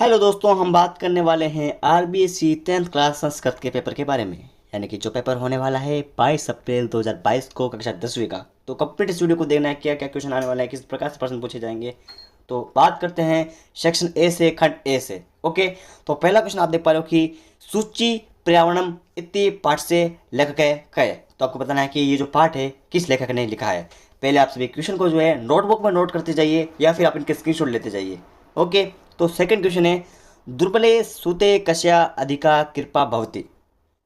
Hello दोस्तों, हम बात करने वाले हैं आरबीएससी 10th क्लास संस्कृत के पेपर के बारे में। यानी कि जो पेपर होने वाला है 22 अप्रैल 2022 को कक्षा 10वीं का। तो कंप्लीट इस वीडियो को देखना है, क्या क्या क्वेश्चन आने वाला है, किस प्रकार से प्रश्न पूछे जाएंगे। तो बात करते हैं सेक्शन ए से, खंड ए से। ओके, तो पहला क्वेश्चन आप देख पा रहे हो कि सूची पर्यावरणम इति पाठ से लेखक है कय। तो आपको बताना है कि ये जो पाठ है किस लेखक ने लिखा है। पहले आप सभी क्वेश्चन को जो है नोटबुक में नोट करते जाइए या फिर आप इनके स्क्रीनशॉट लेते जाइए। ओके, तो सेकंड क्वेश्चन है दुर्बले सूते कस्या अधिका कृपा भवती।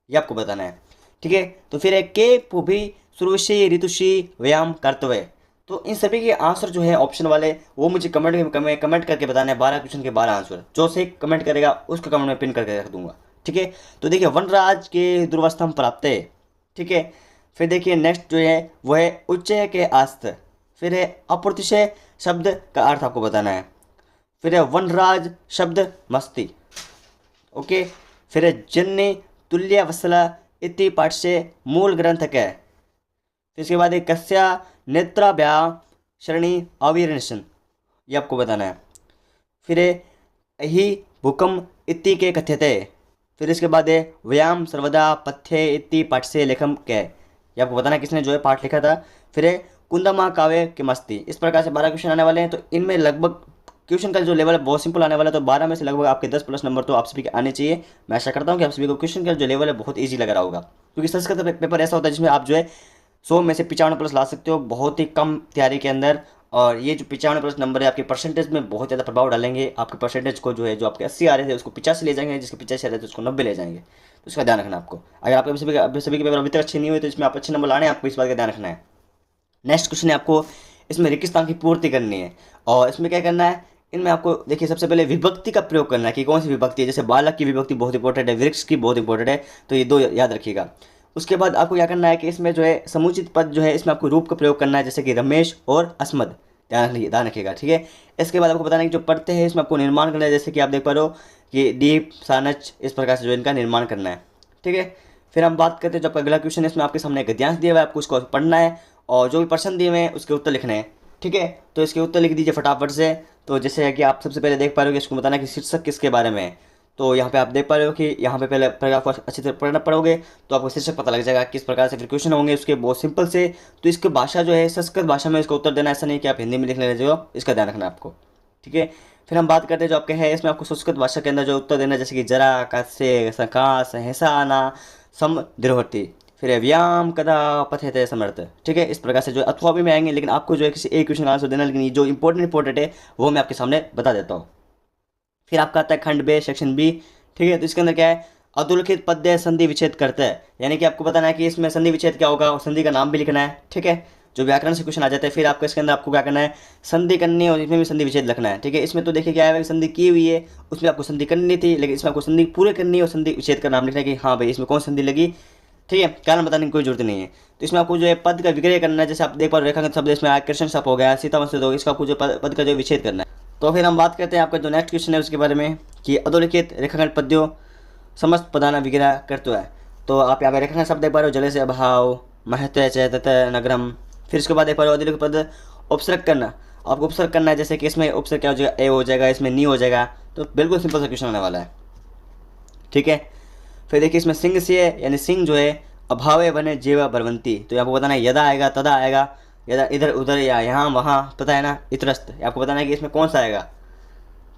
ये आपको बताना है। ठीक है, तो फिर है के पुभी सुरुषि ऋतुषि व्यायाम कर्तव्य। तो इन सभी के आंसर जो है ऑप्शन वाले वो मुझे कमेंट करके बताना है। 12 क्वेश्चन के 12 आंसर जो से कमेंट करेगा उसका कमेंट में पिन करके रख दूंगा। ठीक है, तो देखिए वनराज के दुर्वस्थम प्राप्त है। ठीक है, फिर देखिए नेक्स्ट जो है वो है उच्चय के आस्त। फिर है अप्रतिशय शब्द का अर्थ आपको बताना है। फिर है वनराज शब्द मस्ती। ओके, फिर है जन्य तुल्य वसला इति पाठ से मूल ग्रंथ है। फिर इसके बाद है कस्या नेत्राभ्या श्रेणी अविरशन। ये आपको बताना है। फिर है ही भूकम इति के कथ्यते। फिर इसके बाद है व्यायाम सर्वदा पथ्य इति पाठ से लेखम के। ये आपको बताना है किसने जो है पाठ लिखा था। फिर है कुंदमा काव्य के मस्ती। इस प्रकार से 12 क्वेश्चन आने वाले हैं। तो इनमें लगभग क्वेश्चन का जो लेवल है बहुत सिंपल आने वाला है। तो 12 में से लगभग आपके 10 प्लस नंबर तो आप सभी के आने चाहिए। मैं आशा करता हूँ कि आप सभी को क्वेश्चन का जो लेवल है बहुत ईजी लग रहा होगा, क्योंकि संस्कृत पेपर ऐसा होता है जिसमें आप जो है 100 में से 95 प्लस ला सकते हो बहुत ही कम तैयारी के अंदर। और ये जो 95 प्लस नंबर है आपके परसेंटेज में बहुत ज़्यादा प्रभाव डालेंगे। आपके परसेंटेज को जो है जो आपके 80 आ रहे थे उसको 85 ले जाएंगे, जिसके 85 आ रहे थे उसको 90 ले जाएंगे। तो इसका ध्यान रखना आपको। अगर आपके सभी के पेपर अभी तक अच्छे नहीं हुए तो इसमें आप अच्छे नंबर लाने हैं, आपको इस बात का ध्यान रखना है। नेक्स्ट क्वेश्चन है आपको इसमें रेगिस्तान की पूर्ति करनी है। और इसमें क्या करना है, इनमें आपको देखिए सबसे पहले विभक्ति का प्रयोग करना है कि कौन सी विभक्ति है। जैसे बालक की विभक्ति बहुत इंपॉर्टेंट है, वृक्ष की बहुत इंपॉर्टेंट है, तो ये दो याद रखिएगा। उसके बाद आपको क्या करना है कि इसमें जो है समुचित पद जो है इसमें आपको रूप का प्रयोग करना है, जैसे कि रमेश और अस्मद। ध्यान रखिएगा। ठीक है, इसके बाद आपको बताना है कि जो पढ़ते हैं इसमें आपको निर्माण करना है, जैसे कि आप देख पा रहे हो कि दीप सानच, इस प्रकार से जो इनका निर्माण करना है। ठीक है, फिर हम बात करते हैं जो आपका अगला क्वेश्चन है। इसमें आपके सामने एक गद्यांश दिया हुआ है, आपको उसको पढ़ना है और जो भी प्रश्न दिए हुए हैं उसके उत्तर लिखने हैं। ठीक है, तो इसके उत्तर लिख दीजिए फटाफट से। तो जैसे है कि आप सबसे पहले देख पा रहे हो कि इसको बताना है कि शीर्षक किसके बारे में है। तो यहाँ पे आप देख पा रहे हो कि यहाँ पे पहले पैराग्राफ को अच्छी तरह पढ़ना पड़ोगे तो आपको शीर्षक पता लग जाएगा किस प्रकार से। फिर क्वेश्चन होंगे उसके बहुत सिंपल से। तो इसकी भाषा जो है संस्कृत भाषा में इसका उत्तर देना, ऐसा नहीं कि आप हिंदी में लिख ले रहे हो, इसका ध्यान रखना आपको। ठीक है, फिर हम बात करते हैं जो आपके है इसमें आपको संस्कृत भाषा के अंदर जो उत्तर देना है, जैसे कि जरा कस्य सकाश हैसाना सम दृढ़वर्ती। फिर है व्यायाम कदा पथ्यते समर्थ। ठीक है, इस प्रकार से जो अथवा भी में आएंगे, लेकिन आपको जो है किसी एक क्वेश्चन का आंसर देना, लेकिन ये जो इंपॉर्टेंट है वो मैं आपके सामने बता देता हूँ। फिर आपका आता है खंड बे सेक्शन बी। ठीक है, तो इसके अंदर क्या है अधोलिखित पद्य संधि विच्छेद करते हैं। यानी कि आपको बताना है कि इसमें संधि विच्छेद क्या होगा और संधि का नाम भी लिखना है। ठीक है, जो व्याकरण से क्वेश्चन आ जाते हैं। फिर आपको इसके अंदर आपको क्या करना है संधि करनी है और इसमें भी संधि विच्छेद लिखना है। ठीक है, इसमें तो देखिए क्या है संधि की हुई है, उसमें आपको संधि करनी थी, लेकिन इसमें आपको संधि पूरे करनी है और संधि विच्छेद का नाम लिखना है कि हाँ भाई इसमें कौन संधि लगी। ठीक है, कारण बताने की कोई जरूरत नहीं है। तो इसमें आपको जो है पद का विग्रह करना है, जैसे आप देख पा रेखांकित शब्द इसमें आकर्षण शब्द हो गया, सीतावंशित हो गया, इसका आपको जो पद का जो विच्छेद करना है। तो फिर हम बात करते हैं आपका जो नेक्स्ट क्वेश्चन है उसके बारे में कि अधोलिखित रेखांकन पद्यों समस्त पदाना विग्रह करते है। तो आप यहाँ पे रेखांकन शब्द देख पा रहे हो, जले से अभाव महत्व चैतत नगरम। फिर उसके बाद देख पा रहे हो अधोलिखित पद उपसर्ग करना, आपको उपसर्ग करना है, जैसे कि इसमें उपसर्ग क्या हो जाएगा ए हो जाएगा, इसमें नी हो जाएगा। तो बिल्कुल सिंपल सा क्वेश्चन आने वाला है। ठीक है, फिर देखिए इसमें सिंह से यानी सिंह जो है अभावे बने जीव भरवंती। तो आपको बताना है यदा आएगा तदा आएगा, यदा इधर उधर या यहाँ वहाँ, पता है ना इतरस्त। आपको बताना है कि इसमें कौन सा आएगा।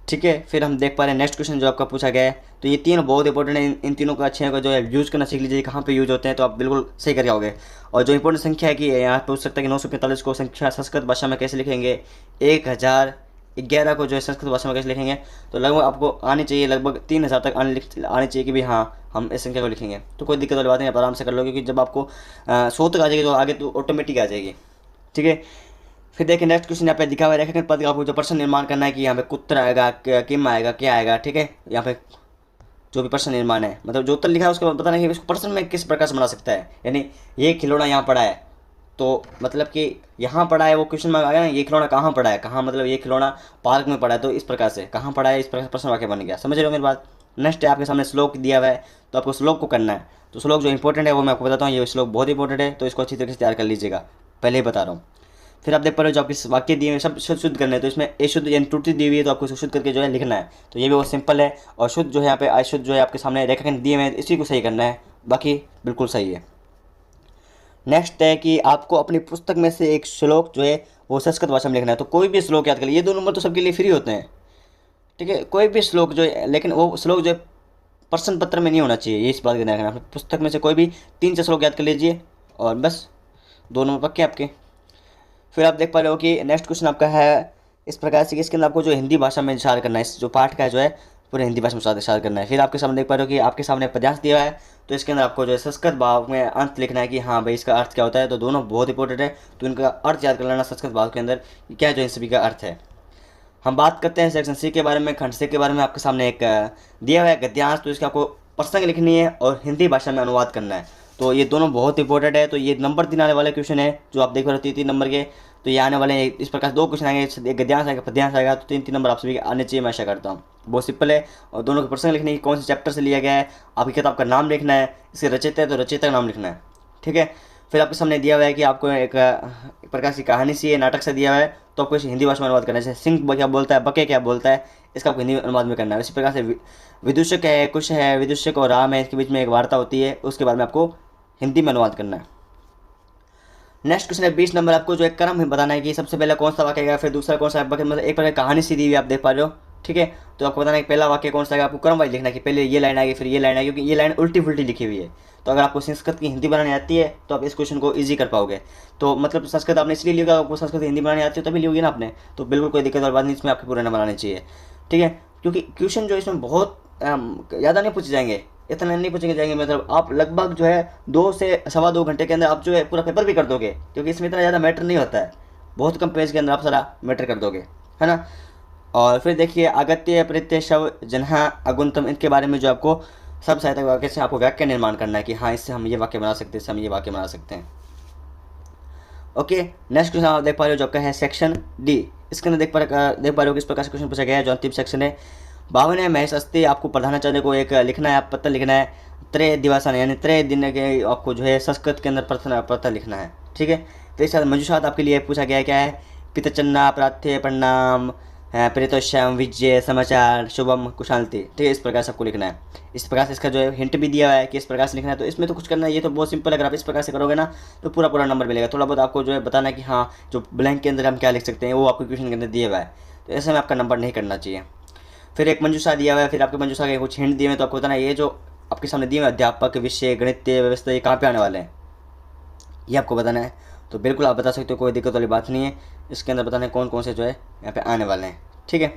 ठीक है, फिर हम देख पा रहे हैं नेक्स्ट क्वेश्चन जो आपका पूछा गया है। तो ये तीन बहुत इंपॉर्टेंट है, इन तीनों का अच्छे को जो है यूज करना सीख लीजिए, कहाँ पे यूज होते हैं तो आप बिल्कुल सही कर जाओगे। और जो इंपॉर्टेंट संख्या है कि यहाँ पूछ सकता है कि 945 को संख्या संस्कृत भाषा में कैसे लिखेंगे, 1011 को जो है संस्कृत भाषा में कैसे लिखेंगे। तो लगभग आपको आनी चाहिए, लगभग 3000 तक आनी चाहिए कि भाई हाँ हम इस संख्या को लिखेंगे। तो कोई दिक्कत वाली बात नहीं, आप आराम से कर लोगे, क्योंकि जब आपको 100 तक आ जाएगी तो आगे तो ऑटोमेटिक आ जाएगी। ठीक है, फिर देखिए नेक्स्ट क्वेश्चन यहाँ पे दिखा हुआ है रेखांकन पद का आपको जो प्रश्न निर्माण करना है कि यहाँ पे कुत्र आएगा, किम आएगा, क्या आएगा। ठीक है, यहाँ पे जो भी प्रश्न निर्माण है मतलब जो उत्तर लिखा है उसको बताना है कि इसको प्रश्न में किस प्रकार से बना सकता है। यानी ये खिलौना यहाँ पड़ा है तो मतलब कि यहाँ पड़ा है, वो क्वेश्चन में आ गया ना ये खिलौना कहाँ पड़ा है, कहाँ मतलब ये खिलौना पार्क में पड़ा है, तो इस प्रकार से कहाँ पड़ा है, इस प्रकार से प्रश्न वाक्य बन गया। समझ रहे हो मेरी बात। नेक्स्ट है आपके सामने श्लोक दिया हुआ है, तो आपको श्लोक को करना है। तो श्लोक जो इंपॉर्टेंट है वो मैं आपको बताता हूँ, ये श्लोक बहुत इंपॉर्टेंट है, तो इसको अच्छी तरीके से तैयार कर लीजिएगा, पहले ही बता रहा हूँ। फिर आप देख पा रहे हो जो आपके वाक्य दिए हुए सब शुद्ध करने हैं, तो इसमें ए शुद्ध यानी त्रुटि दी हुई है तो आपको शुद्ध करके जो है लिखना है। तो ये भी बहुत सिंपल है। और शुद्ध जो है यहाँ पे अशुद्ध जो है आपके सामने रेखाखंड दिए हुए हैं, इसी को सही करना है, बाकी बिल्कुल सही है। नेक्स्ट है कि आपको अपनी पुस्तक में से एक श्लोक जो है वो संस्कृत भाषा में लिखना है। तो कोई भी श्लोक याद कर लीजिए, ये 2 नंबर तो सबके लिए फ्री होते हैं, ठीक है। कोई भी श्लोक जो है, लेकिन वो श्लोक जो है प्रश्न पत्र में नहीं होना चाहिए, ये इस बात का ध्यान रखना। अपनी पुस्तक में से कोई भी 3 श्लोक याद कर लीजिए और बस 2 नंबर पक्के आपके। फिर आप देख पा रहे हो कि नेक्स्ट क्वेश्चन आपका है इस प्रकार से कि इसके अंदर आपको जो हिंदी भाषा में इशारा करना है, इस जो पाठ का जो है पूरे हिंदी भाषा में इशारा करना है। फिर आपके सामने देख पा रहे हो कि आपके सामने पद्यांश दिया है, तो इसके अंदर आपको जो है संस्कृत भाव में अंत लिखना है कि हाँ भाई इसका अर्थ क्या होता है। तो दोनों बहुत इंपॉर्टेंट है, तो इनका अर्थ याद कर लेना संस्कृत भाव के अंदर क्या जो इन सभी का अर्थ है। हम बात करते हैं सेक्शन सी के बारे में, खंड सी के बारे में। आपके सामने एक दिया हुआ है गद्यांश, तो इसका आपको प्रश्न लिखनी है और हिंदी भाषा में अनुवाद करना है। तो ये दोनों बहुत इंपॉर्टेंट है। तो ये नंबर 3 आने वाले क्वेश्चन है जो आप देख रहे हो 3 नंबर के। तो ये आने वाले इस प्रकार 2 क्वेश्चन आएंगे, एक गद्यांश आएगा पद्यांश आएगा। तो 3 नंबर आप सभी के आने चाहिए, मैं आशा करता हूँ। बहुत सिंपल है। और दोनों के प्रश्न लिखने की कौन से चैप्टर से लिया गया है, आपकी किताब का नाम लिखना है, इसके रचयिता है तो रचयिता का नाम लिखना है, ठीक है। फिर आपके सामने दिया हुआ है कि आपको एक प्रकार की कहानी सी है, नाटक से दिया हुआ है, तो आपको इसे हिंदी भाषा में अनुवाद करना है। जैसे सिंह क्या बोलता है, बके क्या बोलता है, इसका आपको हिंदी अनुवाद में करना है। इसी प्रकार से विदूषक है, कुश है, विदूषक और राम है, इसके बीच में एक वार्ता होती है, उसके बारे में आपको हिंदी में अनुवाद करना है। नेक्स्ट क्वेश्चन है 20 नंबर। आपको जो एक क्रम बताना है कि सबसे पहले कौन सा वाक्य आएगा, फिर दूसरा कौन सा, मतलब एक प्रकार कहानी सी दी हुई आप देख पा रहे हो, ठीक है। तो आपको बताना है कि पहला वाक्य कौन सा आएगा, आपको क्रम वाइज लिखना है कि पहले ये लाइन आएगी फिर ये लाइन आएगी, क्योंकि ये लाइन उल्टी फुल्टी लिखी हुई है। तो अगर आपको संस्कृत की हिंदी बनानी आती है तो आप इस क्वेश्चन को ईजी कर पाओगे। तो मतलब संस्कृत आपने इसलिए लिखा, आपको संस्कृत हिंदी बनानी आती है तभी लिखोगे ना आपने, तो बिल्कुल कोई दिक्कत वाली बात नहीं, इसमें आपके पूरे नंबर आने चाहिए, ठीक है। क्योंकि क्वेश्चन जो इसमें बहुत ज़्यादा नहीं पूछे जाएंगे, इतना नहीं पूछे जाएंगे, मतलब आप लगभग जो है 2 से सवा 2 घंटे के अंदर आप जो है पूरा पेपर भी कर दोगे, क्योंकि इसमें इतना ज़्यादा मैटर नहीं होता है, बहुत कम पेज के अंदर आप सारा मैटर कर दोगे, है ना। और फिर देखिए अगत्य, प्रत्यय, शव, जन्हा, अगुंतम, इनके बारे में जो आपको सब सहायता वाक्य से आपको वाक्य निर्माण करना है कि हाँ इससे हम ये वाक्य बना सकते हैं, इससे हम ये वाक्य बना सकते हैं। ओके, नेक्स्ट क्वेश्चन आप देख पा रहे हो जो आपका है सेक्शन डी। इसके अंदर देख पा रहे हो किस प्रकार से क्वेश्चन पूछा गया है। जो अंतिम सेक्शन है, भावन है महेश अस्ति, आपको प्रधानाचार्य को एक लिखना है, आप पत्र लिखना है, त्रय दिवसान यानी त्रय दिन के आपको जो है संस्कृत के अंदर पत्र लिखना है, ठीक है। तो इस साथ मंजूषात आपके लिए पूछा गया है क्या है, पितचन्ना, प्रार्थ्य, प्रणाम, प्रेतोश्याम, विजय, समाचार, शुभम, कुशांति, ठीक है। इस प्रकार से आपको लिखना है। इस प्रकार से इसका जो है हिंट भी दिया हुआ है कि इस प्रकार से लिखना है, तो इसमें तो कुछ करना है, ये तो बहुत सिंपल है। अगर आप इस प्रकार से करोगे ना तो पूरा नंबर मिलेगा। थोड़ा बहुत आपको जो है बताना है कि हाँ जो ब्लैंक के अंदर हम क्या लिख सकते हैं वो आपको क्वेश्चन के अंदर दिया हुआ है, तो ऐसे में आपका नंबर नहीं करना चाहिए। फिर एक मंजूषा दिया हुआ है, फिर आपके मंजूषा के कुछ हिंट दिए हुए, तो आपको बताना है ये जो आपके सामने दिए हुए अध्यापक, विषय, गणितीय व्यवस्था, ये कहाँ पे आने वाले हैं ये आपको बताना है। तो बिल्कुल आप बता सकते हो, कोई दिक्कत वाली बात नहीं है। इसके अंदर बताना है कौन कौन से जो है यहाँ पे आने वाले हैं, ठीक है।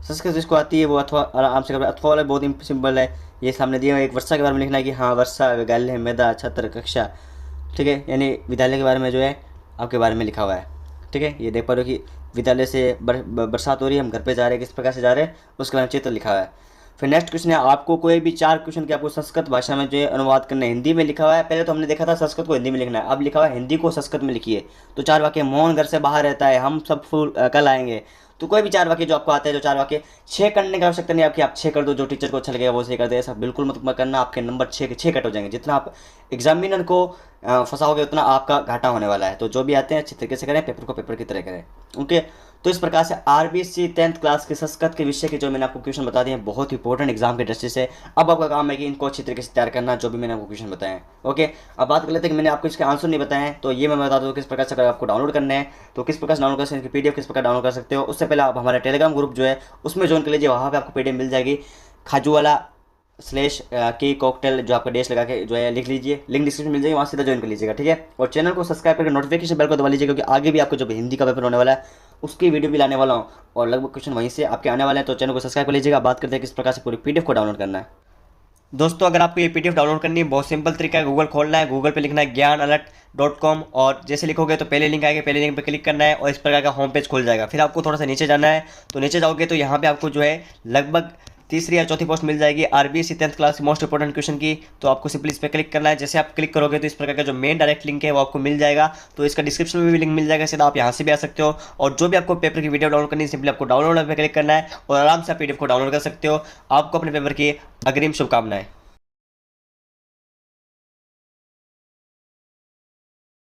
संस्कृत जिसको आती है वो अथवा आराम से कर, अथवा वाला बहुत ही सिंपल है। ये सामने दिया हुआ एक वर्षा के बारे में लिखना है कि हाँ वर्षा, विद्यालय, मेधा, छात्र, कक्षा, ठीक है, यानी विद्यालय के बारे में जो है आपके बारे में लिखा हुआ है, ठीक है। ये देख पा रहे हो कि विद्यालय से बरसात हो रही है, हम घर पे जा रहे हैं, किस प्रकार से जा रहे हैं उसके बारे में चित्र लिखा हुआ है। फिर नेक्स्ट क्वेश्चन है, आपको कोई भी 4 क्वेश्चन के आपको संस्कृत भाषा में जो है अनुवाद करना है। हिंदी में लिखा हुआ है, पहले तो हमने देखा था संस्कृत को हिंदी में लिखना है, अब लिखा हुआ है हिंदी को संस्कृत में लिखिए। तो 4 वाक्य, मोहन घर से बाहर रहता है, हम सब फूल कल आएंगे। तो कोई भी 4 वाक्य जो आपको आते हैं, जो 4 वाक्य 6 करने की आवश्यकता नहीं आपकी, आप 6 कर दो, जो टीचर को अच्छा लगेगा वो 6 कर दे, ऐसा बिल्कुल मत करना। आपके नंबर 6 के 6 कट हो जाएंगे, जितना आप एग्जामिनर को फंसाओगे उतना आपका घाटा होने वाला है। तो जो भी आते हैं अच्छे तरीके से करें, पेपर को पेपर की तरह करें, ओके। तो इस प्रकार से आरबीएससी 10th क्लास के संस्कृत के विषय के जो मैंने आपको क्वेश्चन बता दिए हैं, बहुत इंपॉर्टेंट एग्जाम के दृष्टि से। अब आपका काम है कि इनको अच्छी तरीके से तैयार करना, जो भी मैंने आपको क्वेश्चन बताए हैं, ओके। अब बात कर लेते हैं कि मैंने आपको इसके आंसर नहीं बताए हैं, तो ये मैं बता दूँ किस प्रकार से अगर आपको डाउनलोड करने हैं तो किस प्रकार से डाउनलोड कर सकते हैं, पीडीएफ किस प्रकार डाउनलोड कर सकते हो। उससे पहले आप हमारे टेलीग्राम ग्रुप जो है उसमें ज्वाइन कर लीजिए, वहाँ पर आपको पीडीएफ मिल जाएगी। खाजूवाला /की कॉकटेल जो आपका डैश लगा के जो है लिख लीजिए, लिंक डिस्क्रिप्शन मिल जाएगी, वहाँ सीधा ज्वाइन कर लीजिएगा, ठीक है। और चैनल को सब्सक्राइब करके नोटिफिकेशन बेल को दबा लीजिए, क्योंकि आगे भी आपको जब हिंदी का पेपर होने वाला है उसकी वीडियो भी लाने वाला हूँ और लगभग क्वेश्चन वहीं से आपके आने वाले हैं। तो चैनल को सब्सक्राइब कर लीजिएगा। बात करते हैं किस प्रकार से पूरी पीडीएफ को डाउनलोड करना है। दोस्तों अगर आपको ये पीडीएफ डाउनलोड करनी है, बहुत सिंपल तरीका है। गूगल खोलना है, गूगल पे लिखना है ज्ञानalert.com और जैसे लिखोगे तो पहले लिंक आएगा, पहले लिंक पे क्लिक करना है और इस प्रकार का होम पेज खुल जाएगा। फिर आपको थोड़ा सा नीचे जाना है, तो नीचे जाओगे तो यहाँ पे आपको जो है लगभग 3री या 4थी पोस्ट मिल जाएगी आरबीएससी 10th क्लास की मोस्ट इंपॉर्टेंट क्वेश्चन की। तो आपको सिंपली इस पर क्लिक करना है। जैसे आप क्लिक करोगे तो इस प्रकार का जो मेन डायरेक्ट लिंक है वो आपको मिल जाएगा। तो इसका डिस्क्रिप्शन में भी लिंक मिल जाएगा, सीधा आप यहाँ से भी आ सकते हो। और जो भी आपको पेपर की वीडियो डाउनलोड करनी है, सिंपली आपको डाउनलोड पे क्लिक करना है और आराम से आप पीडीएफ को डाउनलोड कर सकते हो। आपको अपने पेपर की अग्रिम शुभकामनाएं।